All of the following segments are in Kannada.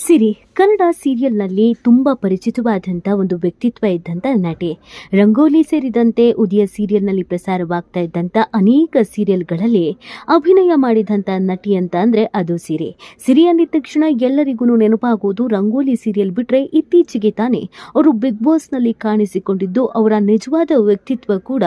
ಸಿರಿ ಕನ್ನಡ ಸೀರಿಯಲ್ನಲ್ಲಿ ತುಂಬಾ ಪರಿಚಿತವಾದಂಥ ಒಂದು ವ್ಯಕ್ತಿತ್ವ ಇದ್ದಂಥ ನಟಿ. ರಂಗೋಲಿ ಸೇರಿದಂತೆ ಉದಯ ಸೀರಿಯಲ್ನಲ್ಲಿ ಪ್ರಸಾರವಾಗ್ತಾ ಇದ್ದಂಥ ಅನೇಕ ಸೀರಿಯಲ್ಗಳಲ್ಲಿ ಅಭಿನಯ ಮಾಡಿದಂಥ ನಟಿ ಅಂತ ಅಂದ್ರೆ ಅದು ಸಿರಿ. ಸಿರಿ ಅಂದಿದ ತಕ್ಷಣ ಎಲ್ಲರಿಗೂ ನೆನಪಾಗೋದು ರಂಗೋಲಿ ಸೀರಿಯಲ್ ಬಿಟ್ರೆ ಇತ್ತೀಚೆಗೆ ತಾನೇ ಅವರು ಬಿಗ್ ಬಾಸ್ನಲ್ಲಿ ಕಾಣಿಸಿಕೊಂಡಿದ್ದು ಅವರ ನಿಜವಾದ ವ್ಯಕ್ತಿತ್ವ ಕೂಡ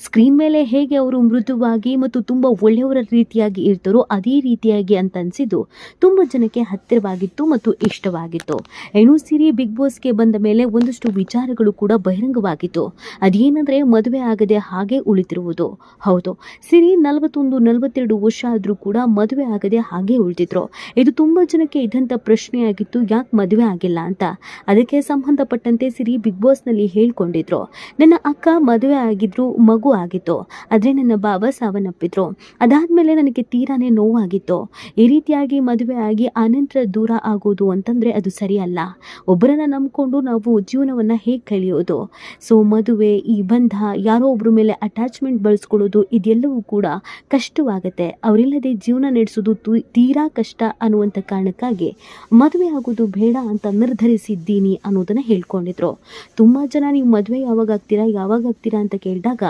ಸ್ಕ್ರೀನ್ ಮೇಲೆ ಹೇಗೆ ಅವರು ಮೃದುವಾಗಿ ಮತ್ತು ತುಂಬಾ ಒಳ್ಳೆಯವರ ರೀತಿಯಾಗಿ ಇರ್ತಾರೋ ಅದೇ ರೀತಿಯಾಗಿ ಅಂತ ಅನ್ಸಿದ್ದು ತುಂಬಾ ಜನಕ್ಕೆ ಹತ್ತಿರವಾಗಿತ್ತು ಮತ್ತು ಇಷ್ಟವಾಗಿತ್ತು. ಏನು ಸಿರಿ ಬಿಗ್ ಬಾಸ್ಗೆ ಬಂದ ಮೇಲೆ ಒಂದಷ್ಟು ವಿಚಾರಗಳು ಕೂಡ ಬಹಿರಂಗವಾಗಿತ್ತು. ಅದೇನಂದ್ರೆ ಮದುವೆ ಆಗದೆ ಹಾಗೆ ಉಳಿತಿರುವುದು. ಹೌದು, ಸಿರಿ 41-42 ವರ್ಷ ಆದ್ರೂ ಕೂಡ ಮದುವೆ ಆಗದೆ ಹಾಗೆ ಉಳಿದಿದ್ರು. ಇದು ತುಂಬಾ ಜನಕ್ಕೆ ಇದ್ದಂತ ಪ್ರಶ್ನೆಯಾಗಿತ್ತು, ಯಾಕೆ ಮದುವೆ ಆಗಿಲ್ಲ ಅಂತ. ಅದಕ್ಕೆ ಸಂಬಂಧಪಟ್ಟಂತೆ ಸಿರಿ ಬಿಗ್ ಬಾಸ್ ನಲ್ಲಿ ಹೇಳ್ಕೊಂಡಿದ್ರು, ನನ್ನ ಅಕ್ಕ ಮದುವೆ ಆಗಿದ್ರು, ಮಗು ಆಗಿತ್ತು, ಆದ್ರೆ ನನ್ನ ಬಾಬಾ ಸಾವನ್ನಪ್ಪಿದ್ರು. ಅದಾದ್ಮೇಲೆ ನನಗೆ ತೀರಾನೇ ನೋವಾಗಿತ್ತು. ಈ ರೀತಿಯಾಗಿ ಮದುವೆ ಆಗಿ ಆನಂತರ ದೂರ ಆಗೋದು ಅಂತಂದ್ರೆ ಅದು ಸರಿಯಲ್ಲ. ಒಬ್ಬರನ್ನ ನಂಬ್ಕೊಂಡು ನಾವು ಜೀವನವನ್ನ ಹೇಗೆ ಕಳೆಯೋದು? ಸೊ ಮದುವೆ, ಈ ಬಂಧ, ಯಾರೋ ಒಬ್ಬರ ಮೇಲೆ ಅಟ್ಯಾಚ್ಮೆಂಟ್ ಬೆಳೆಸ್ಕೊಳ್ಳೋದು ಇದೆಲ್ಲವೂ ಕೂಡ ಕಷ್ಟವಾಗುತ್ತೆ. ಅವರಿಲ್ಲದೆ ಜೀವನ ನಡೆಸೋದು ತೀರಾ ಕಷ್ಟ ಅನ್ನುವಂಥ ಕಾರಣಕ್ಕಾಗಿ ಮದುವೆ ಆಗೋದು ಬೇಡ ಅಂತ ನಿರ್ಧರಿಸಿದ್ದೀನಿ ಅನ್ನೋದನ್ನ ಹೇಳ್ಕೊಂಡಿದ್ರು. ತುಂಬಾ ಜನ ನೀವು ಮದುವೆ ಯಾವಾಗ ಆಗ್ತೀರಾ ಅಂತ ಕೇಳಿದಾಗ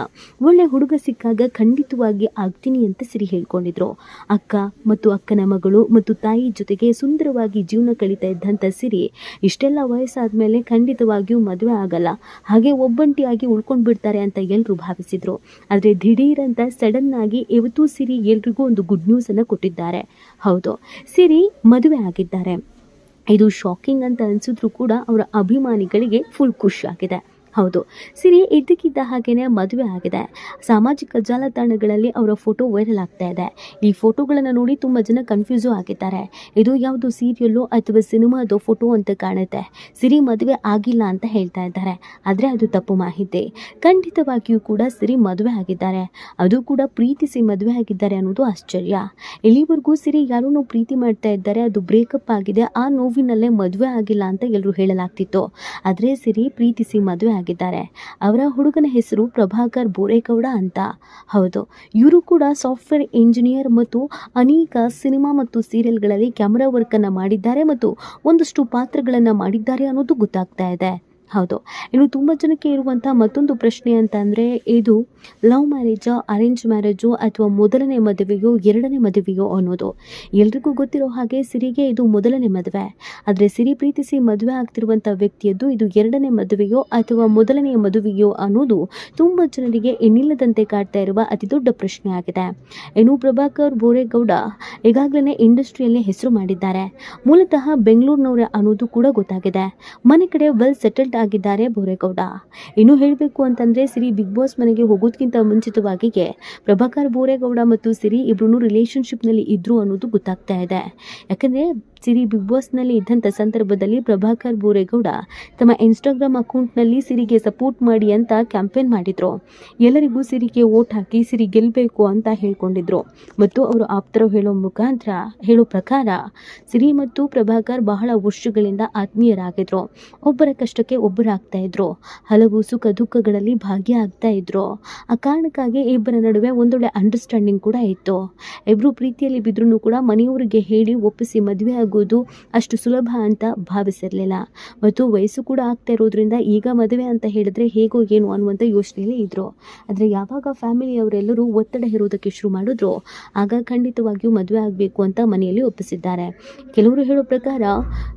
ಒಳ್ಳೆ ಹುಡುಗ ಸಿಕ್ಕಾಗ ಖಂಡಿತವಾಗಿ ಆಗ್ತೀನಿ ಅಂತ ಸಿರಿ ಹೇಳ್ಕೊಂಡಿದ್ರು. ಅಕ್ಕ ಮತ್ತು ಅಕ್ಕನ ಮಗಳು ಮತ್ತು ತಾಯಿ ಜೊತೆಗೆ ಸುಂದರವಾಗಿ ಜೀವನ ಕಳೀತಾ ಇದ್ದಂಥ ಸಿರಿ ಇಷ್ಟೆಲ್ಲ ವಯಸ್ಸಾದ್ಮೇಲೆ ಖಂಡಿತವಾಗಿಯೂ ಮದುವೆ ಆಗಲ್ಲ, ಹಾಗೆ ಒಬ್ಬಂಟಿಯಾಗಿ ಉಳ್ಕೊಂಡು ಬಿಡ್ತಾರೆ ಅಂತ ಎಲ್ಲರೂ ಭಾವಿಸಿದ್ರು. ಆದರೆ ದಿಢೀರ್ ಅಂತ ಸಡನ್ ಆಗಿ ಇವತ್ತು ಸಿರಿ ಎಲ್ರಿಗೂ ಒಂದು ಗುಡ್ ನ್ಯೂಸ್ ಅನ್ನು ಕೊಟ್ಟಿದ್ದಾರೆ. ಹೌದು, ಸಿರಿ ಮದುವೆ ಆಗಿದ್ದಾರೆ. ಇದು ಶಾಕಿಂಗ್ ಅಂತ ಅನ್ಸಿದ್ರು ಕೂಡ ಅವರ ಅಭಿಮಾನಿಗಳಿಗೆ ಫುಲ್ ಖುಷಿ ಆಗಿದೆ. ಹೌದು, ಸಿರಿ ಇದ್ದಕ್ಕಿದ್ದ ಹಾಗೇನೆ ಮದುವೆ ಆಗಿದೆ. ಸಾಮಾಜಿಕ ಜಾಲತಾಣಗಳಲ್ಲಿ ಅವರ ಫೋಟೋ ವೈರಲ್ ಆಗ್ತಾ ಇದೆ. ಈ ಫೋಟೋಗಳನ್ನು ನೋಡಿ ತುಂಬಾ ಜನ ಕನ್ಫ್ಯೂಸು ಆಗಿದ್ದಾರೆ. ಇದು ಯಾವುದು ಸೀರಿಯಲ್ಲು ಅಥವಾ ಸಿನಿಮಾದು ಫೋಟೋ ಅಂತ ಕಾಣುತ್ತೆ. ಸಿರಿ ಮದುವೆ ಆಗಿಲ್ಲ ಅಂತ ಹೇಳ್ತಾ ಇದ್ದಾರೆ, ಆದರೆ ಅದು ತಪ್ಪು ಮಾಹಿತಿ. ಖಂಡಿತವಾಗಿಯೂ ಕೂಡ ಸಿರಿ ಮದುವೆ ಆಗಿದ್ದಾರೆ, ಅದು ಕೂಡ ಪ್ರೀತಿಸಿ ಮದುವೆ ಆಗಿದ್ದಾರೆ ಅನ್ನೋದು ಆಶ್ಚರ್ಯ. ಇಲ್ಲಿವರೆಗೂ ಸಿರಿ ಯಾರನ್ನೂ ಪ್ರೀತಿ ಮಾಡ್ತಾ ಇದ್ದಾರೆ, ಅದು ಬ್ರೇಕಪ್ ಆಗಿದೆ, ಆ ನೋವಿನಲ್ಲೇ ಮದುವೆ ಆಗಿಲ್ಲ ಅಂತ ಎಲ್ಲರೂ ಹೇಳಲಾಗ್ತಿತ್ತು. ಆದರೆ ಸಿರಿ ಪ್ರೀತಿಸಿ ಮದುವೆ ಆಗಿದ್ದಾರೆ. ಅವರ ಹುಡುಗನ ಹೆಸರು ಪ್ರಭಾಕರ್ ಬೋರೇಗೌಡ ಅಂತ. ಹೌದು, ಇವರು ಕೂಡ ಸಾಫ್ಟ್ವೇರ್ ಇಂಜಿನಿಯರ್ ಮತ್ತು ಅನೇಕ ಸಿನಿಮಾ ಮತ್ತು ಸೀರಿಯಲ್ಗಳಲ್ಲಿ ಕ್ಯಾಮರಾ ವರ್ಕ್ ಅನ್ನ ಮಾಡಿದ್ದಾರೆ ಮತ್ತು ಒಂದಷ್ಟು ಪಾತ್ರಗಳನ್ನ ಮಾಡಿದ್ದಾರೆ ಅನ್ನೋದು ಗೊತ್ತಾಗ್ತಾ ಇದೆ. ಹೌದು, ಇನ್ನು ತುಂಬ ಜನಕ್ಕೆ ಇರುವಂಥ ಮತ್ತೊಂದು ಪ್ರಶ್ನೆ ಅಂತ ಅಂದರೆ, ಇದು ಲವ್ ಮ್ಯಾರೇಜಾ, ಅರೇಂಜ್ ಮ್ಯಾರೇಜು ಅಥವಾ ಮೊದಲನೇ ಮದುವೆಯೋ ಎರಡನೇ ಮದುವೆಯೋ ಅನ್ನೋದು. ಎಲ್ರಿಗೂ ಗೊತ್ತಿರೋ ಹಾಗೆ ಸಿರಿಗೆ ಇದು ಮೊದಲನೇ ಮದುವೆ. ಆದರೆ ಸಿರಿ ಪ್ರೀತಿಸಿ ಮದುವೆ ಆಗ್ತಿರುವಂಥ ವ್ಯಕ್ತಿಯದ್ದು ಇದು ಎರಡನೇ ಮದುವೆಯೋ ಅಥವಾ ಮೊದಲನೆಯ ಮದುವೆಯೋ ಅನ್ನೋದು ತುಂಬ ಜನರಿಗೆ ಇನ್ನಿಲ್ಲದಂತೆ ಕಾಡ್ತಾ ಇರುವ ಅತಿ ದೊಡ್ಡ ಪ್ರಶ್ನೆ ಆಗಿದೆ. ಇನ್ನು ಪ್ರಭಾಕರ್ ಬೋರೇಗೌಡ ಈಗಾಗಲೇ ಇಂಡಸ್ಟ್ರಿಯಲ್ಲೇ ಹೆಸರು ಮಾಡಿದ್ದಾರೆ. ಮೂಲತಃ ಬೆಂಗಳೂರಿನವರೇ ಅನ್ನೋದು ಕೂಡ ಗೊತ್ತಾಗಿದೆ. ಮನೆ ಕಡೆ ವೆಲ್ ಸೆಟಲ್ಡ್ ಆಗಿದ್ದಾರೆ ಬೋರೇಗೌಡ. ಇನ್ನು ಹೇಳಬೇಕು ಅಂತಂದ್ರೆ, ಸಿರಿ ಬಿಗ್ ಬಾಸ್ ಮನೆಗೆ ಹೋಗೋದಕ್ಕಿಂತ ಮುಂಚಿತವಾಗಿಯೇ ಪ್ರಭಾಕರ್ ಬೋರೇಗೌಡ ಮತ್ತು ಸಿರಿ ಇಬ್ರು ರಿಲೇಶನ್ಶಿಪ್ ನಲ್ಲಿ ಇದ್ರು ಅನ್ನೋದು ಗೊತ್ತಾಗ್ತಾ ಇದೆ. ಯಾಕಂದ್ರೆ ಸಿರಿ ಬಿಗ್ ಬಾಸ್ ನಲ್ಲಿ ಇದ್ದಂಥ ಸಂದರ್ಭದಲ್ಲಿ ಪ್ರಭಾಕರ್ ಬೋರೇಗೌಡ ತಮ್ಮ ಇನ್ಸ್ಟಾಗ್ರಾಮ್ ಅಕೌಂಟ್ ನಲ್ಲಿ ಸಿರಿಗೆ ಸಪೋರ್ಟ್ ಮಾಡಿ ಅಂತ ಕ್ಯಾಂಪೇನ್ ಮಾಡಿದ್ರು. ಎಲ್ಲರಿಗೂ ಸಿರಿಗೆ ವೋಟ್ ಹಾಕಿ ಸಿರಿ ಗೆಲ್ಲಬೇಕು ಅಂತ ಹೇಳ್ಕೊಂಡಿದ್ರು. ಮತ್ತು ಅವರು ಆಪ್ತರು ಹೇಳೋ ಪ್ರಕಾರ ಸಿರಿ ಮತ್ತು ಪ್ರಭಾಕರ್ ಬಹಳ ವರ್ಷಗಳಿಂದ ಆತ್ಮೀಯರಾಗಿದ್ರು. ಒಬ್ಬರ ಕಷ್ಟಕ್ಕೆ ಒಬ್ಬರಾಗ್ತಾ ಇದ್ರು, ಹಲವು ಸುಖ ದುಃಖಗಳಲ್ಲಿ ಭಾಗಿಯಾಗ್ತಾ ಇದ್ರು. ಆ ಕಾರಣಕ್ಕಾಗಿ ಇಬ್ಬರ ನಡುವೆ ಒಂದೊಳ್ಳೆ ಅಂಡರ್ಸ್ಟ್ಯಾಂಡಿಂಗ್ ಕೂಡ ಇತ್ತು. ಇಬ್ರು ಪ್ರೀತಿಯಲ್ಲಿ ಬಿದ್ರೂ ಕೂಡ ಮನೆಯವರಿಗೆ ಹೇಳಿ ಒಪ್ಪಿಸಿ ಮದುವೆ ಆಗೋದು ಅಷ್ಟು ಸುಲಭ ಅಂತ ಭಾವಿಸಿರ್ಲಿಲ್ಲ. ಮತ್ತು ವಯಸ್ಸು ಕೂಡ ಆಗ್ತಾ ಇರೋದ್ರಿಂದ ಈಗ ಮದುವೆ ಅಂತ ಹೇಳಿದ್ರೆ ಹೇಗೋ ಏನು ಅನ್ನುವಂಥ ಯೋಚನೆಯಲ್ಲಿ ಇದ್ರು. ಆದರೆ ಯಾವಾಗ ಫ್ಯಾಮಿಲಿಯವರೆಲ್ಲರೂ ಒತ್ತಡ ಹೇರೋದಕ್ಕೆ ಶುರು ಮಾಡಿದ್ರು, ಆಗ ಖಂಡಿತವಾಗಿಯೂ ಮದುವೆ ಆಗಬೇಕು ಅಂತ ಮನೆಯಲ್ಲಿ ಒಪ್ಪಿಸಿದ್ದಾರೆ. ಕೆಲವರು ಹೇಳೋ ಪ್ರಕಾರ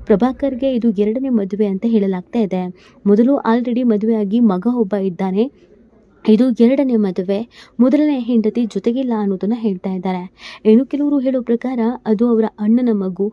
ಪ್ರಭಾಕರ್ಗೆ ಇದು ಎರಡನೇ ಮದುವೆ ಅಂತ ಹೇಳಲಾಗ್ತಾ ಇದೆ. ಮೊದಲು ಆಲ್ರೆಡಿ ಮದುವೆಯಾಗಿ ಮಗ ಒಬ್ಬ ಇದ್ದಾನೆ, ಇದು ಎರಡನೇ ಮದುವೆ. ಮೊದಲನೇ ಹೆಂಡತಿ ಜೊತೆಗಿಲ್ಲ ಅನ್ನೋದನ್ನ ಹೇಳ್ತಾ ಇದ್ದಾರೆ. ಇನ್ನು ಕೆಲವರು ಹೇಳೋ ಪ್ರಕಾರ ಅದು ಅವರ ಅಣ್ಣನ ಮಗು,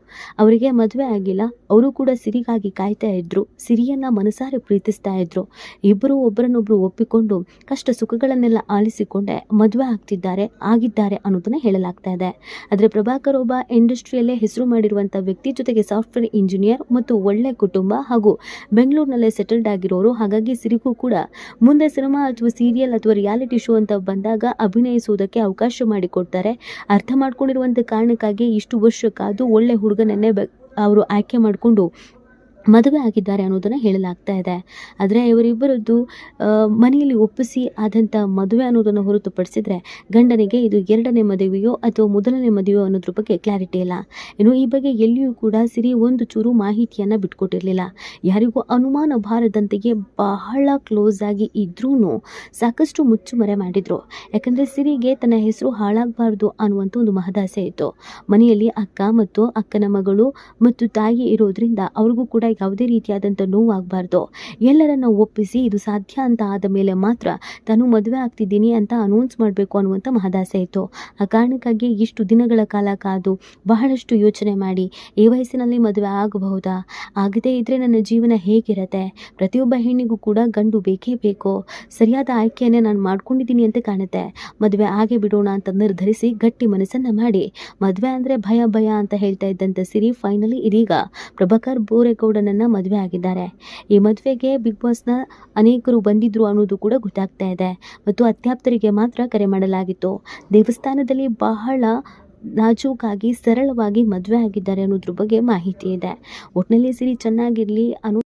ಅವರಿಗೆ ಮದುವೆ ಆಗಿಲ್ಲ, ಅವರು ಕೂಡ ಸಿರಿಗಾಗಿ ಕಾಯ್ತಾ ಇದ್ರು, ಸಿರಿಯನ್ನ ಮನಸಾರೆ ಪ್ರೀತಿಸ್ತಾ ಇದ್ರು. ಇಬ್ಬರು ಒಬ್ಬರನ್ನೊಬ್ರು ಒಪ್ಪಿಕೊಂಡು ಕಷ್ಟ ಸುಖಗಳನ್ನೆಲ್ಲ ಆಲಿಸಿಕೊಂಡೆ ಮದುವೆ ಆಗಿದ್ದಾರೆ ಅನ್ನೋದನ್ನ ಹೇಳಲಾಗ್ತಾ ಇದೆ. ಆದರೆ ಪ್ರಭಾಕರ್ ಒಬ್ಬ ಇಂಡಸ್ಟ್ರಿಯಲ್ಲೇ ಹೆಸರು ಮಾಡಿರುವಂಥ ವ್ಯಕ್ತಿ, ಜೊತೆಗೆ ಸಾಫ್ಟ್ವೇರ್ ಇಂಜಿನಿಯರ್ ಮತ್ತು ಒಳ್ಳೆ ಕುಟುಂಬ ಹಾಗೂ ಬೆಂಗಳೂರಿನಲ್ಲೇ ಸೆಟಲ್ಡ್ ಆಗಿರೋರು. ಹಾಗಾಗಿ ಸಿರಿಗೂ ಕೂಡ ಮುಂದೆ ಸಿನಿಮಾ ಅಥವಾ ಸೀರಿಯಲ್ ಅಥವಾ ರಿಯಾಲಿಟಿ ಶೋ ಅಂತ ಬಂದಾಗ ಅಭಿನಯಿಸುವುದಕ್ಕೆ ಅವಕಾಶ ಮಾಡಿಕೊಡ್ತಾರೆ. ಅರ್ಥ ಮಾಡ್ಕೊಂಡಿರುವಂಥ ಕಾರಣಕ್ಕಾಗಿ ಇಷ್ಟು ವರ್ಷ ಕಾದು ಒಳ್ಳೆ ಹುಡುಗನನ್ನೇ ಅವರು ಆಯ್ಕೆ ಮಾಡಿಕೊಂಡು ಮದುವೆ ಆಗಿದ್ದಾರೆ ಅನ್ನೋದನ್ನು ಹೇಳಲಾಗ್ತಾ ಇದೆ. ಆದರೆ ಇವರಿಬ್ಬರದ್ದು ಮನೆಯಲ್ಲಿ ಒಪ್ಪಿಸಿ ಆದಂಥ ಮದುವೆ ಅನ್ನೋದನ್ನು ಹೊರತುಪಡಿಸಿದರೆ ಗಂಡನಿಗೆ ಇದು 2ನೇ ಮದುವೆಯೋ ಅಥವಾ ಮೊದಲನೇ ಮದುವೆಯೋ ಅನ್ನೋದ್ರ ಬಗ್ಗೆ ಕ್ಲಾರಿಟಿ ಇಲ್ಲ. ಇನ್ನು ಈ ಬಗ್ಗೆ ಎಲ್ಲಿಯೂ ಕೂಡ ಸಿರಿ ಒಂದು ಚೂರು ಮಾಹಿತಿಯನ್ನು ಬಿಟ್ಕೊಟ್ಟಿರಲಿಲ್ಲ. ಯಾರಿಗೂ ಅನುಮಾನ ಬಾರದಂತೆಯೇ ಬಹಳ ಕ್ಲೋಸ್ ಆಗಿ ಇದ್ರೂ ಸಾಕಷ್ಟು ಮುಚ್ಚುಮರೆ ಮಾಡಿದರು. ಯಾಕಂದರೆ ಸಿರಿಗೆ ತನ್ನ ಹೆಸರು ಹಾಳಾಗಬಾರ್ದು ಅನ್ನುವಂಥ ಒಂದು ಮಹದಾಸೆ ಇತ್ತು. ಮನೆಯಲ್ಲಿ ಅಕ್ಕ ಮತ್ತು ಅಕ್ಕನ ಮಗಳು ಮತ್ತು ತಾಯಿ ಇರೋದ್ರಿಂದ ಅವ್ರಿಗೂ ಕೂಡ ಯಾವುದೇ ರೀತಿಯಾದಂಥ ನೋವಾಗಬಾರ್ದು. ಎಲ್ಲರನ್ನ ಒಪ್ಪಿಸಿ ಇದು ಸಾಧ್ಯ ಅಂತ ಆದ ಮೇಲೆ ಮಾತ್ರ ತಾನು ಮದುವೆ ಆಗ್ತಿದ್ದೀನಿ ಅಂತ ಅನೌನ್ಸ್ ಮಾಡಬೇಕು ಅನ್ನುವಂಥ ಮಹದಾಸೆ ಇತ್ತು. ಆ ಕಾರಣಕ್ಕಾಗಿ ಇಷ್ಟು ದಿನಗಳ ಕಾಲ ಕಾದು ಬಹಳಷ್ಟು ಯೋಚನೆ ಮಾಡಿ ಈ ವಯಸ್ಸಿನಲ್ಲಿ ಮದುವೆ ಆಗಬಹುದಾ, ಆಗದೇ ಇದ್ದರೆ ನನ್ನ ಜೀವನ ಹೇಗಿರುತ್ತೆ, ಪ್ರತಿಯೊಬ್ಬ ಹೆಣ್ಣಿಗೂ ಕೂಡ ಗಂಡು ಬೇಕೇ ಬೇಕು, ಸರಿಯಾದ ಆಯ್ಕೆಯನ್ನೇ ನಾನು ಮಾಡ್ಕೊಂಡಿದ್ದೀನಿ ಅಂತ ಕಾಣುತ್ತೆ, ಮದುವೆ ಆಗೇ ಬಿಡೋಣ ಅಂತ ನಿರ್ಧರಿಸಿ ಗಟ್ಟಿ ಮನಸ್ಸನ್ನು ಮಾಡಿ ಮದುವೆ ಅಂದರೆ ಭಯ ಭಯ ಅಂತ ಹೇಳ್ತಾ ಇದ್ದಂಥ ಸಿರಿ ಫೈನಲಿ ಇದೀಗ ಪ್ರಭಾಕರ್ ಬೋರೇಗೌಡನನ್ನ ಮದುವೆ ಆಗಿದ್ದಾರೆ. ಈ ಮದುವೆಗೆ ಬಿಗ್ ಬಾಸ್ನ ಅನೇಕರು ಬಂದಿದ್ರು ಅನ್ನೋದು ಕೂಡ ಗೊತ್ತಾಗ್ತಾ ಇದೆ. ಮತ್ತು ಅತ್ಯಾಪ್ತರಿಗೆ ಮಾತ್ರ ಕರೆ ಮಾಡಲಾಗಿತ್ತು. ದೇವಸ್ಥಾನದಲ್ಲಿ ಬಹಳ ನಾಜೂಕಾಗಿ ಸರಳವಾಗಿ ಮದುವೆ ಆಗಿದ್ದಾರೆ ಅನ್ನೋದ್ರ ಬಗ್ಗೆ ಮಾಹಿತಿ ಇದೆ. ಒಟ್ಟಿನಲ್ಲಿ ಸಿರಿ ಚೆನ್ನಾಗಿರಲಿ ಅನ್ನೋ